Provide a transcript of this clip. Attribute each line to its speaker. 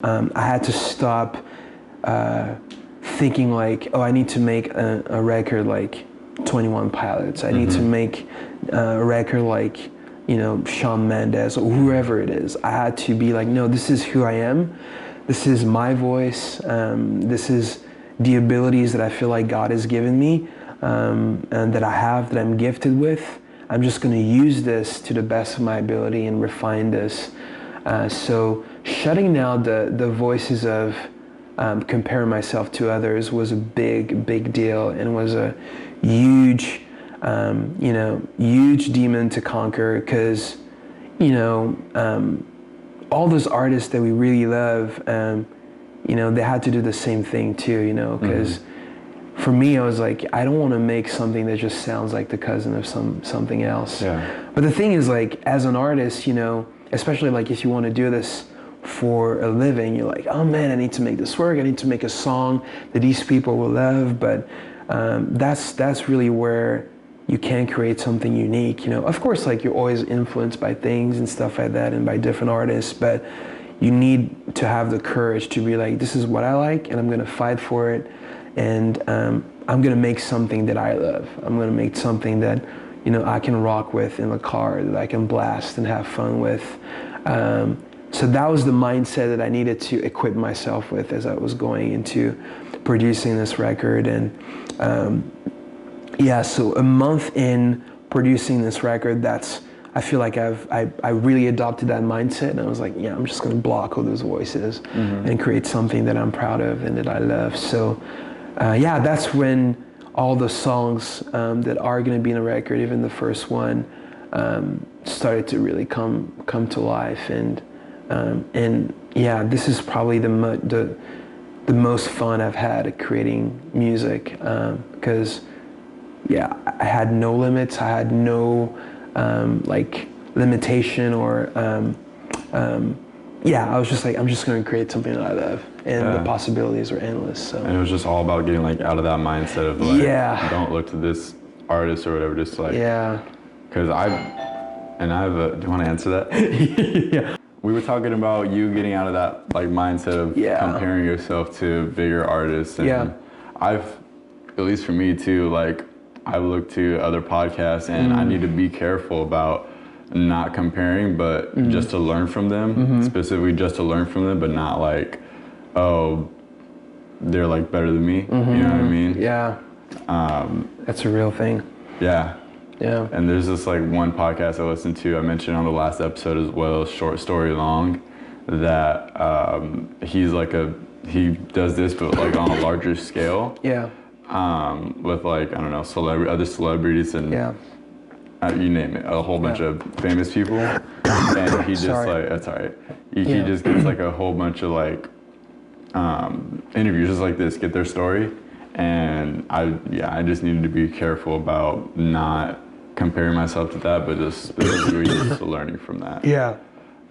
Speaker 1: I had to stop thinking like, oh, I need to make a record like 21 Pilots. I need to make a record like, Shawn Mendes or whoever it is. I had to be like, no, this is who I am. This is my voice. This is the abilities that I feel like God has given me and that I have, that I'm gifted with. I'm just going to use this to the best of my ability and refine this. So shutting down the voices of comparing myself to others was a big deal, and was a huge, huge demon to conquer, because, all those artists that we really love, they had to do the same thing too, because for me, I was like, I don't want to make something that just sounds like the cousin of something else.
Speaker 2: Yeah.
Speaker 1: But the thing is, like, as an artist, especially like if you want to do this for a living, you're like, oh man, I need to make this work. I need to make a song that these people will love. But that's really where you can create something unique. Of course, like, you're always influenced by things and stuff like that, and by different artists, but you need to have the courage to be like, this is what I like, and I'm going to fight for it, and I'm going to make something that I love. I'm going to make something that I can rock with in the car, that I can blast and have fun with. So that was the mindset that I needed to equip myself with as I was going into producing this record. And so a month in producing this record, I feel like I really adopted that mindset, and I was like, yeah, I'm just going to block all those voices and create something that I'm proud of and that I love. So that's when all the songs that are going to be in a record, even the first one, started to really come to life. And this is probably the most fun I've had at creating music, because I had no limits. I had no limitation, or I was just like, I'm just going to create something that I love, and the possibilities are endless. So.
Speaker 2: And it was just all about getting like out of that mindset of like, don't look to this artist or whatever, just like, because do you want to answer that?
Speaker 1: Yeah.
Speaker 2: We were talking about you getting out of that like mindset of comparing yourself to bigger artists, and at least for me too, like, I look to other podcasts, and I need to be careful about not comparing, but just to learn from them, specifically just to learn from them, but not like, oh, they're like better than me. You know what I mean?
Speaker 1: Yeah. That's a real thing.
Speaker 2: Yeah.
Speaker 1: Yeah.
Speaker 2: And there's this like one podcast I listened to, I mentioned on the last episode as well, Short Story Long, that he does this, but like on a larger scale.
Speaker 1: Yeah.
Speaker 2: With like, I don't know, other celebrities and you name it, a whole bunch of famous people. And he just that's all right. He just gets like a whole bunch of like interviews just like this, get their story. And I just needed to be careful about not comparing myself to that, but just specifically just learning from that.
Speaker 1: Yeah.